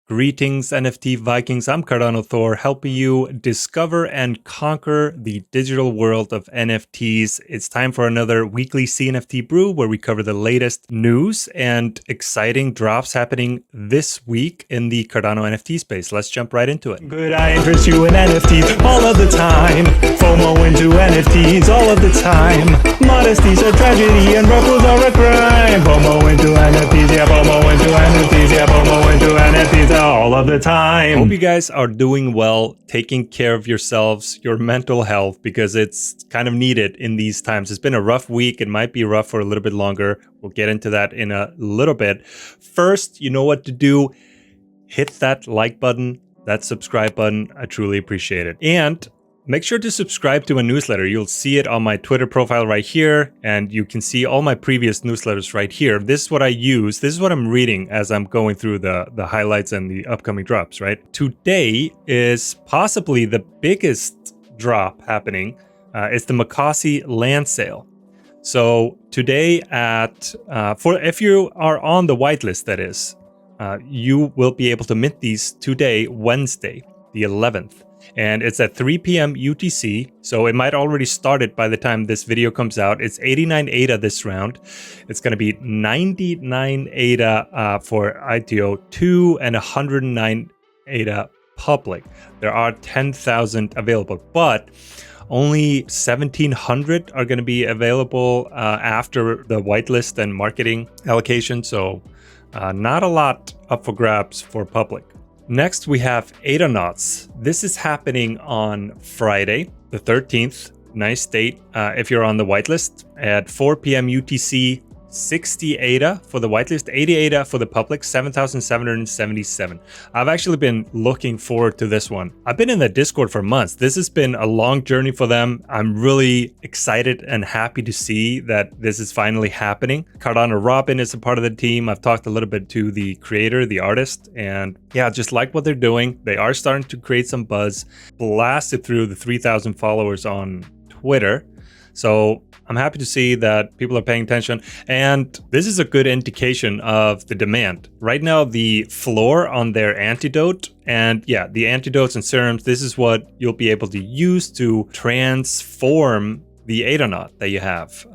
Greetings, NFT Vikings. I'm CardanoThor, helping you discover and conquer the digital world of NFTs. It's time for another weekly CNFT Brew, where we cover the latest news and exciting drops happening this week in the Cardano NFT space. Let's jump right into it. Good, I interest you in NFTs all of the time. FOMO into NFTs all of the time. Modesty's a tragedy and ruffles are a crime. FOMO into NFTs, yeah, FOMO into NFTs, yeah, FOMO into NFTs all of the time. Hope you guys are doing well, taking care of yourselves, your mental health, because it's kind of needed in these times. It's been a rough week. It might be rough for a little bit longer. We'll get into that in a little bit. First, you know what to do. Hit that like button, that subscribe button. I truly appreciate it. And make sure to subscribe to a newsletter. You'll see it on my Twitter profile right here, and you can see all my previous newsletters right here. This is what I use. This is what I'm reading as I'm going through the highlights and the upcoming drops, right? Today is possibly the biggest drop happening. It's the Mocossi land sale. So today if you are on the whitelist, that is, you will be able to mint these today, Wednesday, the 11th. And it's at 3 p.m. UTC, so it might already started by the time this video comes out. It's 89 ADA this round. It's going to be 99 ADA for ITO 2 and 109 ADA public. There are 10,000 available, but only 1,700 are going to be available after the whitelist and marketing allocation, so not a lot up for grabs for public. Next, we have Adanauts. This is happening on Friday, the 13th. Nice date if you're on the whitelist at 4 p.m. UTC. 60 ADA for the whitelist, 80 ADA for the public, 7,777. I've actually been looking forward to this one. I've been in the Discord for months. This has been a long journey for them. I'm really excited and happy to see that this is finally happening. Cardano Robin is a part of the team. I've talked a little bit to the creator, the artist, and yeah, just like what they're doing. They are starting to create some buzz, blasted through the 3,000 followers on Twitter. So I'm happy to see that people are paying attention, and this is a good indication of the demand. Right now, the floor on their antidote, and yeah, the antidotes and serums, this is what you'll be able to use to transform the Adanaut that you have.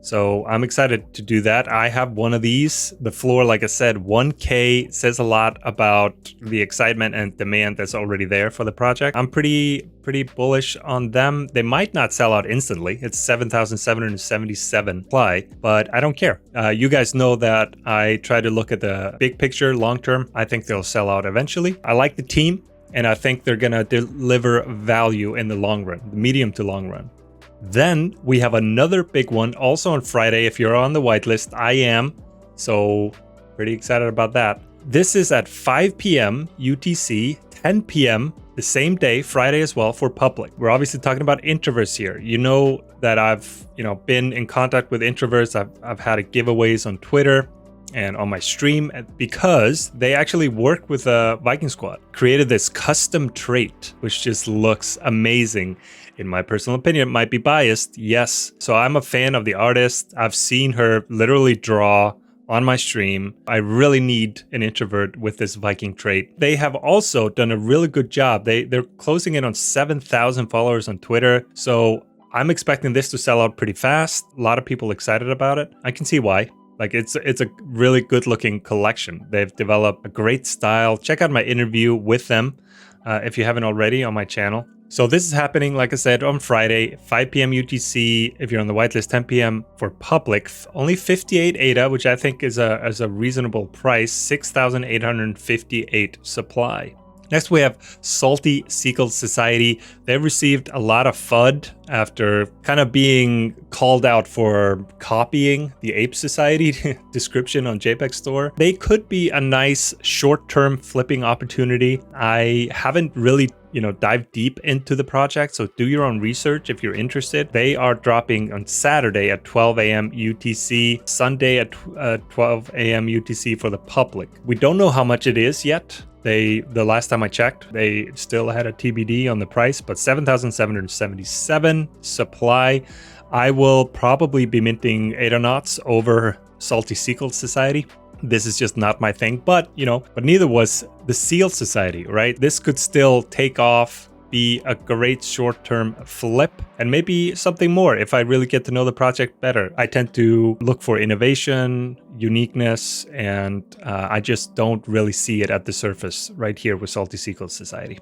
So I'm excited to do that. I have one of these. The floor, like I said, 1K says a lot about the excitement and demand that's already there for the project. I'm pretty bullish on them. They might not sell out instantly. It's 7,777 supply, but I don't care. You guys know that I try to look at the big picture, long term. I think they'll sell out eventually. I like the team, and I think they're gonna deliver value in the long run, the medium to long run. Then we have another big one also on Friday. If you're on the whitelist, I am, so pretty excited about that. This is at 5 p.m. UTC, 10 p.m. the same day, Friday as well, for public. We're obviously talking about Introverts here. You know that I've been in contact with Introverts. I've had giveaways on Twitter and on my stream because they actually worked with a Viking squad, created this custom trait, which just looks amazing. In my personal opinion, it might be biased, yes. So I'm a fan of the artist. I've seen her literally draw on my stream. I really need an introvert with this Viking trait. They have also done a really good job. They're closing in on 7,000 followers on Twitter. So I'm expecting this to sell out pretty fast. A lot of people excited about it. I can see why. Like it's a really good looking collection. They've developed a great style. Check out my interview with them if you haven't already on my channel. So this is happening, like I said, on Friday, 5 p.m. UTC. If you're on the whitelist, 10 p.m. for public. Only 58 ADA, which I think is a reasonable price. 6,858 supply. Next, we have Salty Seagulls Society. They received a lot of FUD after kind of being called out for copying the Ape Society description on JPEG Store. They could be a nice short-term flipping opportunity. I haven't really dive deep into the project, so do your own research if you're interested. They are dropping on Saturday at 12 a.m. UTC, Sunday at 12 a.m. UTC for the public. We don't know how much it is yet. The last time I checked, they still had a TBD on the price, but 7,777 supply. I will probably be minting Adanauts over Salty Seagulls Society. This is just not my thing, but neither was the Seal Society, right? This could still take off, be a great short-term flip, and maybe something more if I really get to know the project better. I tend to look for innovation, uniqueness, and I just don't really see it at the surface right here with Salty Seagulls Society.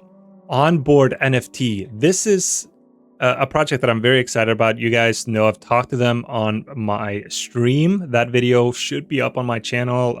Onboard NFT. This is a project that I'm very excited about. You guys know I've talked to them on my stream. That video should be up on my channel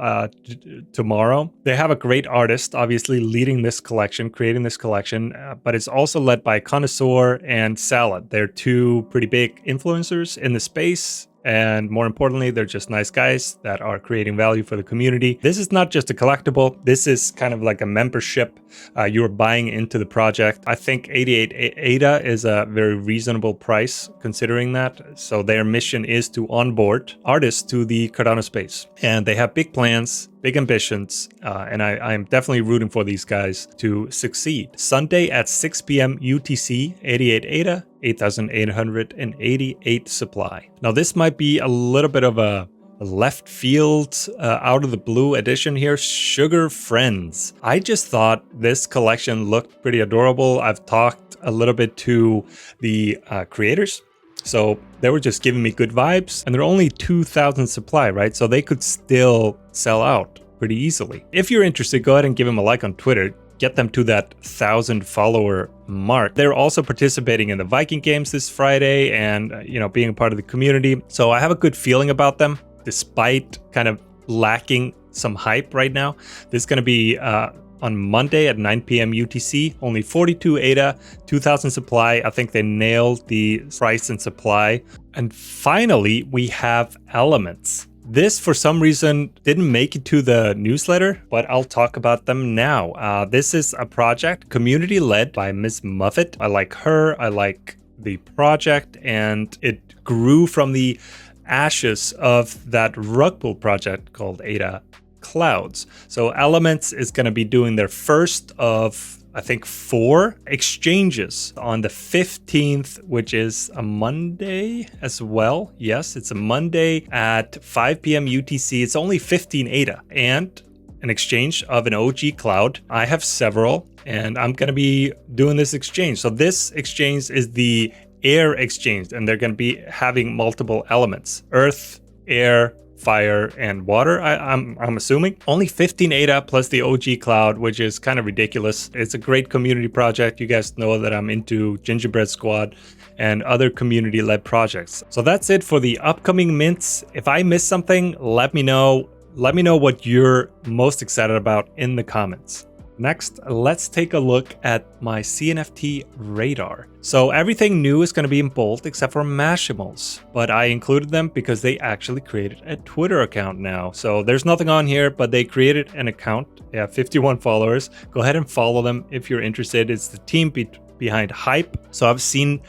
tomorrow. They have a great artist, obviously, leading this collection, creating this collection, but it's also led by CardanoThor and Salad. They're two pretty big influencers in the space. And more importantly, they're just nice guys that are creating value for the community. This is not just a collectible. This is kind of like a membership. You're buying into the project. I think 88 ADA is a very reasonable price considering that. So their mission is to onboard artists to the Cardano space. And they have big plans, big ambitions, and I'm definitely rooting for these guys to succeed. Sunday at 6 p.m. UTC, 88 ADA, 8,888 supply. Now this might be a little bit of a left field, out of the blue edition here, Sugar Frens. I just thought this collection looked pretty adorable. I've talked a little bit to the creators. So they were just giving me good vibes, and they're only 2,000 supply, right? So they could still sell out pretty easily. If you're interested, go ahead and give them a like on Twitter. Get them to that 1,000 follower mark. They're also participating in the Viking games this Friday and, being a part of the community. So I have a good feeling about them, despite kind of lacking some hype right now. This is going to be on Monday at 9 p.m. UTC, only 42 ADA, 2,000 supply. I think they nailed the price and supply. And finally, we have Elementz. This, for some reason, didn't make it to the newsletter, but I'll talk about them now. This is a project, community led by Ms. Muffet. I like her, I like the project, and it grew from the ashes of that rug pull project called Ada Clouds. So Elementz is going to be doing their first of, I think, 4 exchanges on the 15th, which is a Monday as well. Yes, it's a Monday at 5 p.m. UTC. It's only 15 ADA and an exchange of an OG cloud. I have several, and I'm going to be doing this exchange. So this exchange is the air exchange, and they're going to be having multiple elements: earth, air, fire, and water. I'm assuming only 15 ADA plus the OG cloud, which is kind of ridiculous. It's a great community project. You guys know that I'm into Gingerbread Squad and other community-led projects. So that's it for the upcoming mints. If I missed something, let me know. Let me know what you're most excited about in the comments. Next, let's take a look at my CNFT Radar. So everything new is going to be in bold except for Mashimals, but I included them because they actually created a Twitter account now. So there's nothing on here, but they created an account. They have 51 followers. Go ahead and follow them if you're interested. It's the team behind Hype. So I've seen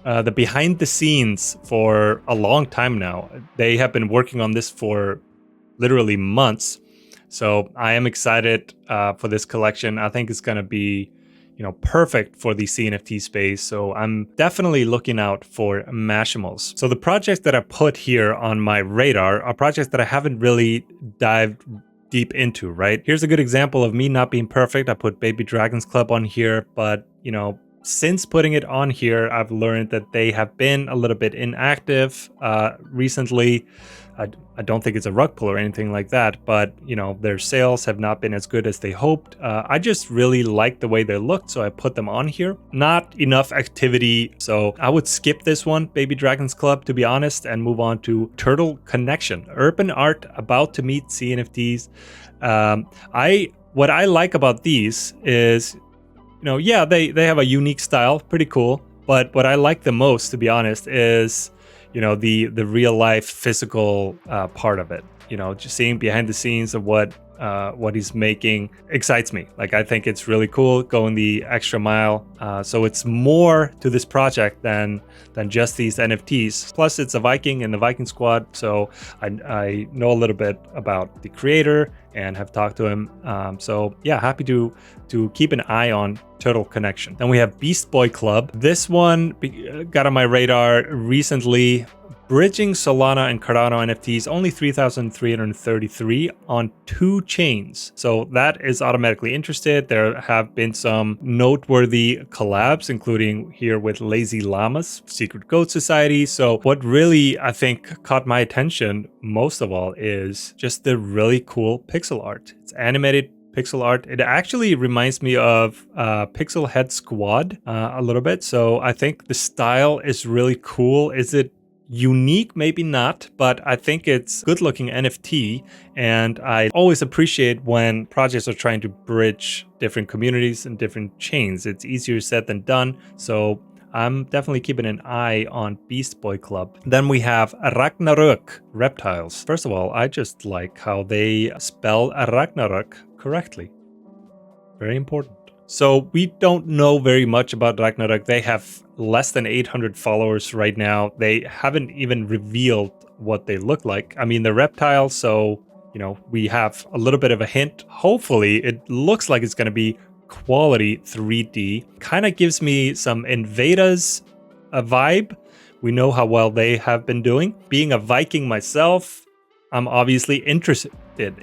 the behind the scenes for a long time now. They have been working on this for literally months. So I am excited for this collection. I think it's going to be, perfect for the CNFT space. So I'm definitely looking out for Mashimals. So the projects that I put here on my radar are projects that I haven't really dived deep into, right? Here's a good example of me not being perfect. I put Baby Dragons Club on here, but, since putting it on here, I've learned that they have been a little bit inactive recently. I don't think it's a rug pull or anything like that, but their sales have not been as good as they hoped. I just really like the way they looked, so I put them on here. Not enough activity, so I would skip this one, Baby Dragons Club, to be honest, and move on to Turtle Connection. Urban art about to meet CNFTs. What I like about these is, they have a unique style, pretty cool. But what I like the most, to be honest, is the real life physical part of it. Just seeing behind the scenes of what he's making excites me. Like, I think it's really cool, going the extra mile. So it's more to this project than just these NFTs. Plus, it's a Viking in the Viking squad, so I know a little bit about the creator and have talked to him. So yeah, happy to keep an eye on Turtle Connection. Then we have Beast Boy Club. This one got on my radar recently, Bridging Solana and Cardano NFTs, only 3,333 on 2 chains. So that is automatically interested. There have been some noteworthy collabs, including here with Lazy Llamas, Secret Goat Society. So what really, I think, caught my attention most of all is just the really cool pixel art. It's animated pixel art. It actually reminds me of Pixel Head Squad a little bit. So I think the style is really cool. Is it unique? Maybe not, but I think it's good looking NFT, and I always appreciate when projects are trying to bridge different communities and different chains. It's easier said than done, so I'm definitely keeping an eye on Beast Boy Club. Then we have Ragnarök reptiles. First of all, I just like how they spell Ragnarök correctly. Very important. So we don't know very much about Ragnarök. They have less than 800 followers right now. They haven't even revealed what they look like. I mean, they're reptiles, so, you know, we have a little bit of a hint. Hopefully, it looks like it's going to be quality 3D. Kind of gives me some Invadas a vibe. We know how well they have been doing. Being a Viking myself, I'm obviously interested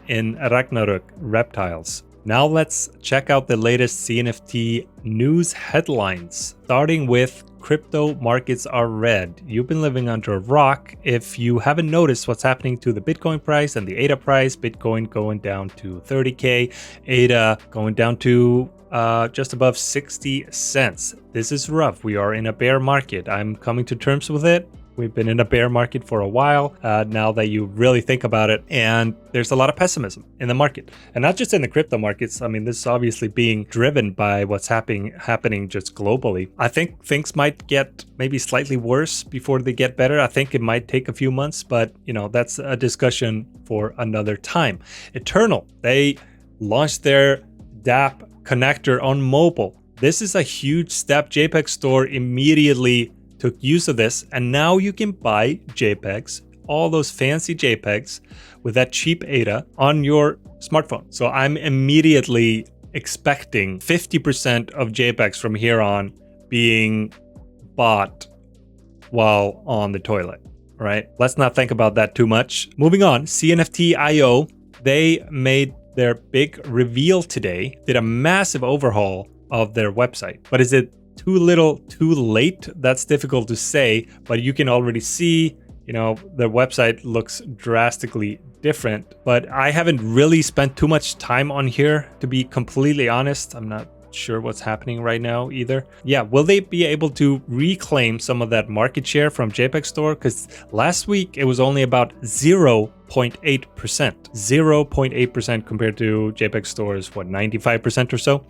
in Ragnarök reptiles. Now let's check out the latest CNFT news headlines, starting with crypto markets are red. You've been living under a rock if you haven't noticed what's happening to the Bitcoin price and the ADA price. Bitcoin going down to 30K, ADA going down to just above 60 cents. This is rough. We are in a bear market. I'm coming to terms with it. We've been in a bear market for a while now that you really think about it. And there's a lot of pessimism in the market. And not just in the crypto markets. I mean, this is obviously being driven by what's happening just globally. I think things might get maybe slightly worse before they get better. I think it might take a few months, but you know, that's a discussion for another time. Eternal, they launched their DApp connector on mobile. This is a huge step. JPEG Store immediately took use of this, and now you can buy JPEGs, all those fancy JPEGs with that cheap ADA on your smartphone. So I'm immediately expecting 50% of JPEGs from here on being bought while on the toilet, right? Let's not think about that too much. Moving on, CNFT.io, they made their big reveal today, did a massive overhaul of their website. But is it too little, too late? That's difficult to say, but you can already see, you know, the website looks drastically different. But I haven't really spent too much time on here, to be completely honest. I'm not sure what's happening right now either. Yeah, will they be able to reclaim some of that market share from JPEG Store? Because last week it was only about 0.8%. 0.8% compared to JPEG Store's, what, 95% or so?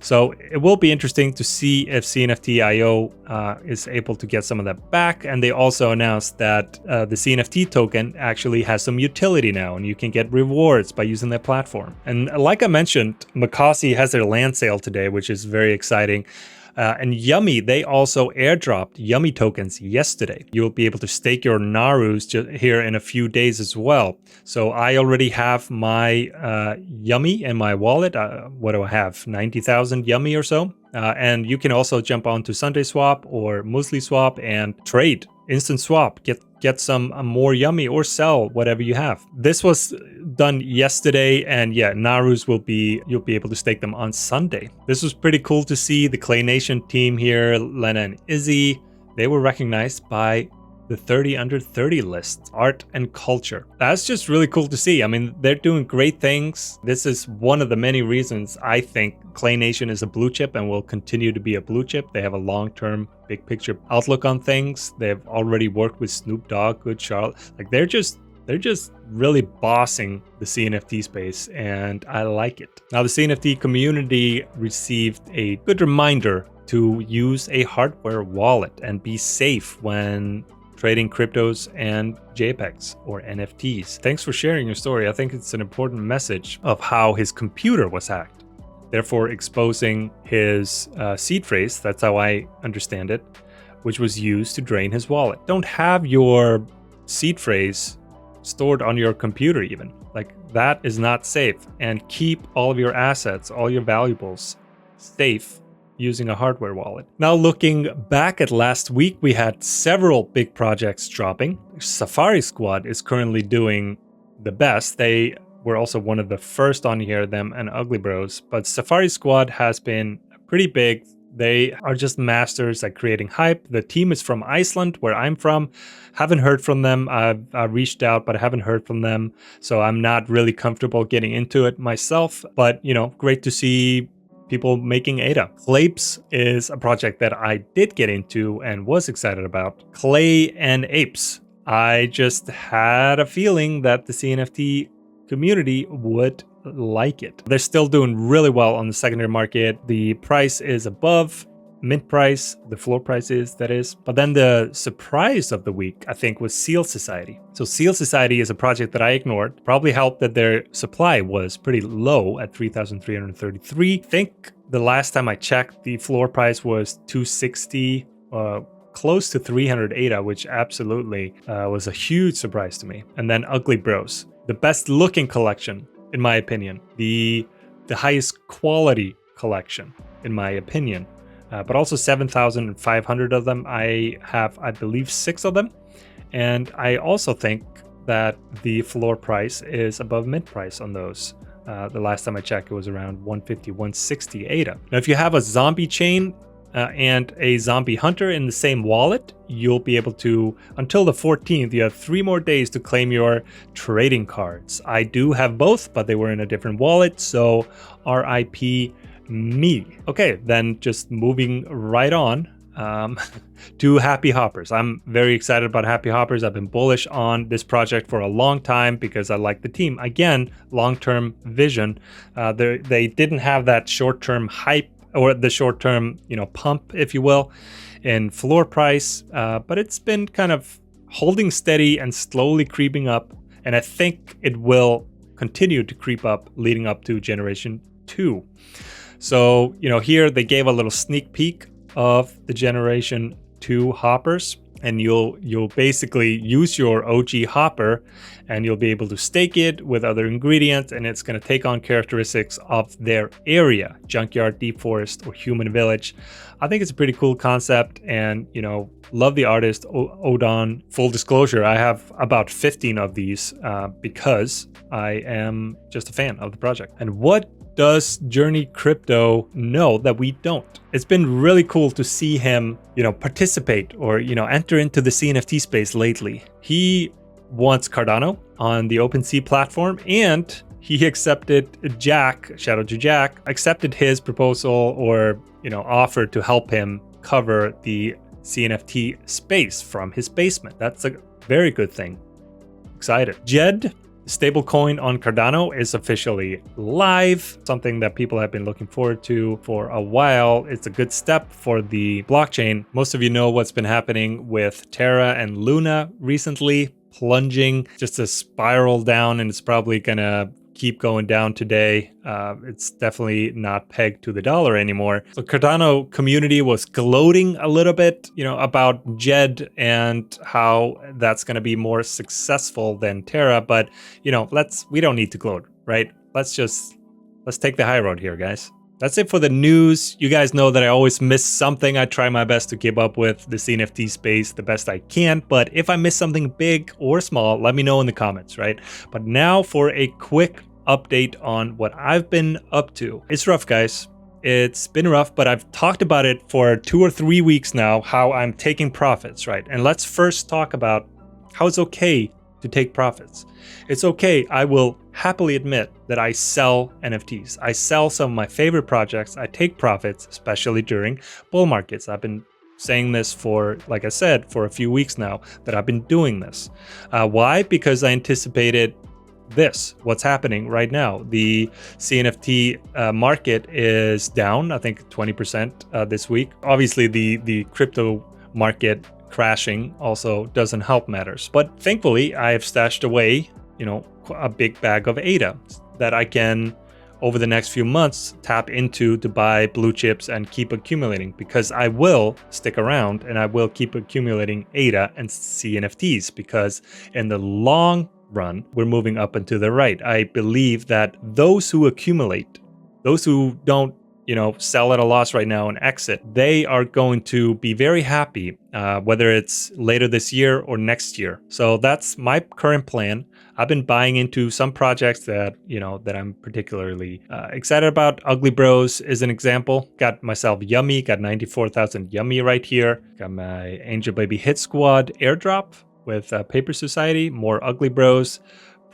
So it will be interesting to see if CNFT.io is able to get some of that back. And they also announced that the CNFT token actually has some utility now, and you can get rewards by using their platform. And like I mentioned, Mocossi has their land sale today, which is very exciting. And Yummy, they also airdropped Yummy tokens yesterday. You'll be able to stake your Narus here in a few days as well. So I already have my Yummy in my wallet. What do I have? 90,000 Yummy or so. And you can also jump onto Sunday Swap or Muesli Swap and trade. Instant swap, get some more Yummy or sell whatever you have. This was done yesterday, and yeah, Narus you'll be able to stake them on Sunday. This was pretty cool to see. The Clay Nation team here, Lena and Izzy, they were recognized by the 30 under 30 list, art and culture. That's just really cool to see. I mean, they're doing great things. This is one of the many reasons I think Clay Nation is a blue chip and will continue to be a blue chip. They have a long-term, big picture outlook on things. They've already worked with Snoop Dogg, Good Charlotte. Like they're just really bossing the CNFT space, and I like it. Now, the CNFT community received a good reminder to use a hardware wallet and be safe when trading cryptos and JPEGs or NFTs. Thanks for sharing your story. I think it's an important message of how his computer was hacked, therefore exposing his seed phrase, that's how I understand it, which was used to drain his wallet. Don't have your seed phrase stored on your computer even. Like, that is not safe. And keep all of your assets, all your valuables safe using a hardware wallet. Now, looking back at last week, we had several big projects dropping. Safari Squad is currently doing the best. They were also one of the first on here, them and Ugly Bros. But Safari Squad has been pretty big. They are just masters at creating hype. The team is from Iceland, where I'm from. Haven't heard from them. I've reached out, but I haven't heard from them. So I'm not really comfortable getting into it myself. But, you know, great to see people making ADA. Clapes is a project that I did get into and was excited about. Clay and Apes. I just had a feeling that the CNFT community would like it. They're still doing really well on the secondary market. The price is above mint price, the floor price is, that is. But then the surprise of the week, I think, was Seal Society. So Seal Society is a project that I ignored. Probably helped that their supply was pretty low at 3,333. I think the last time I checked, the floor price was 260, close to 300 ADA, which absolutely was a huge surprise to me. And then Ugly Bros, the best looking collection, in my opinion, the highest quality collection, in my opinion, but also 7,500 of them. I have, I believe, 6 of them. And I also think that the floor price is above mint price on those. The last time I checked, it was around 150, 160 ADA. Now, if you have a zombie chain and a zombie hunter in the same wallet, you'll be able to, until the 14th, you have 3 more days to claim your trading cards. I do have both, but they were in a different wallet, so RIP me. Okay, then just moving right on to Happy Hoppers. I'm very excited about Happy Hoppers. I've been bullish on this project for a long time because I like the team. Again, long-term vision. They didn't have that short-term hype, or the short-term, you know, pump, if you will, in floor price, but it's been kind of holding steady and slowly creeping up, and I think it will continue to creep up leading up to Generation 2. So, you know, here they gave a little sneak peek of the Generation 2 hoppers, and you'll basically use your OG hopper and you'll be able to stake it with other ingredients, and it's going to take on characteristics of their area, junkyard, deep forest, or human village. I think it's a pretty cool concept, and, you know, love the artist Odon. Full disclosure, I have about 15 of these because I am just a fan of the project. And what does Journey Crypto know that we don't? It's been really cool to see him, you know, participate or, you know, enter into the CNFT space lately. He wants Cardano on the OpenSea platform, and he accepted Jack, shout out to Jack, accepted his proposal or, you know, offer to help him cover the CNFT space from his basement. That's a very good thing. Excited. Jed, stablecoin on Cardano, is officially live, something that people have been looking forward to for a while. It's a good step for the blockchain. Most of you know what's been happening with Terra and Luna recently, plunging just a spiral down, and it's probably gonna keep going down today. It's definitely not pegged to the dollar anymore. So Cardano community was gloating a little bit, you know, about Jed and how that's going to be more successful than Terra. But, you know, we don't need to gloat, right? Let's take the high road here, guys. That's it for the news. You guys know that I always miss something. I try my best to keep up with the CNFT space the best I can. But if I miss something big or small, let me know in the comments, right? But now for a quick update on what I've been up to. It's rough, guys. It's been rough, but I've talked about it for 2 or 3 weeks now, how I'm taking profits, right? And let's first talk about how it's okay to take profits. It's okay. I will happily admit that I sell NFTs. I sell some of my favorite projects. I take profits, especially during bull markets. I've been saying this for, like I said, for a few weeks now that I've been doing this. Why? Because I anticipated what's happening right now. The CNFT market is down, I think 20% this week. Obviously, the crypto market crashing also doesn't help matters. But thankfully, I have stashed away, you know, a big bag of ADA that I can, over the next few months, tap into to buy blue chips and keep accumulating, because I will stick around and I will keep accumulating ADA and CNFTs, because in the long run, we're moving up and to the right. I believe that those who accumulate, those who don't sell at a loss right now and exit, they are going to be very happy, whether it's later this year or next year. So that's my current plan. I've been buying into some projects that I'm particularly excited about. Ugly Bros is an example. Got myself Yummy, got 94,000 Yummy right here. Got my Angel Baby Hit Squad airdrop with Paper Society, more Ugly Bros.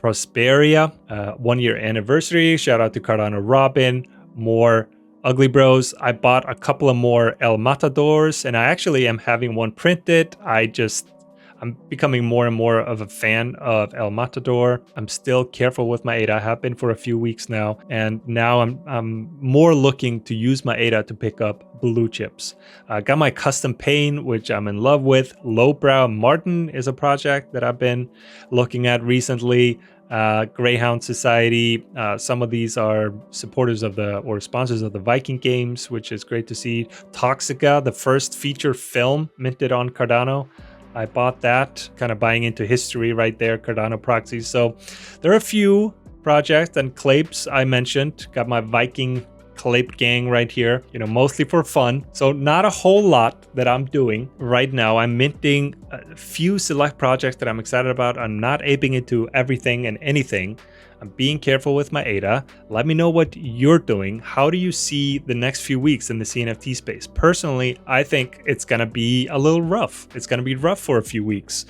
Prosperia, 1 year anniversary. Shout out to Cardano Robin, more Ugly Bros. I bought a couple of more El Matadors, and I actually am having one printed. I'm becoming more and more of a fan of El Matador. I'm still careful with my ADA. I have been for a few weeks now, and now I'm more looking to use my ADA to pick up blue chips. Got my custom paint, which I'm in love with. Lowbrow Martin is a project that I've been looking at recently. Greyhound Society. Some of these are supporters of or sponsors of the Viking games, which is great to see. Toxica, the first feature film minted on Cardano. I bought that, kind of buying into history right there, Cardano proxies. So there are a few projects and claips I mentioned. Got my Viking clape gang right here, mostly for fun. So not a whole lot that I'm doing right now. I'm minting a few select projects that I'm excited about. I'm not aping into everything and anything. I'm being careful with my ADA. Let me know what you're doing. How do you see the next few weeks in the CNFT space? Personally, I think it's going to be a little rough. It's going to be rough for a few weeks,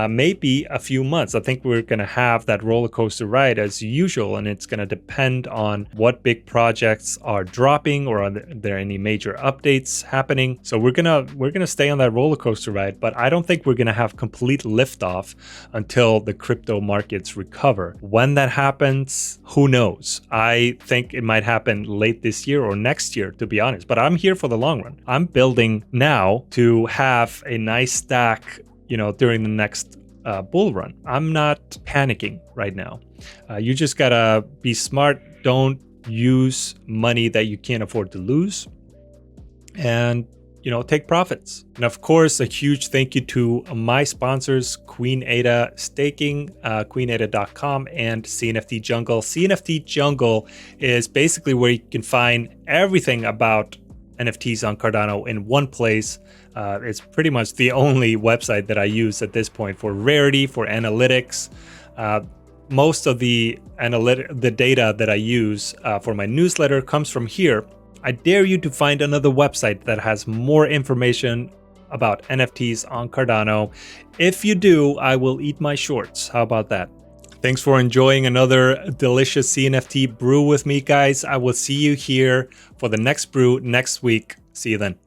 maybe a few months. I think we're going to have that roller coaster ride as usual, and it's going to depend on what big projects are dropping or are there any major updates happening. So we're gonna stay on that roller coaster ride, but I don't think we're going to have complete liftoff until the crypto markets recover. When that happens, who knows? I think it might happen late this year or next year, to be honest, but I'm here for the long run. I'm building now to have a nice stack, during the next bull run. I'm not panicking right now. You just gotta be smart. Don't use money that you can't afford to lose, and take profits. And of course, a huge thank you to my sponsors, Queen Ada Staking, queenada.com, and CNFT Jungle. CNFT Jungle is basically where you can find everything about NFTs on Cardano in one place. It's pretty much the only website that I use at this point for rarity, for analytics. Most of the data that I use for my newsletter comes from here. I dare you to find another website that has more information about NFTs on Cardano. If you do, I will eat my shorts. How about that? Thanks for enjoying another delicious CNFT brew with me, guys. I will see you here for the next brew next week. See you then.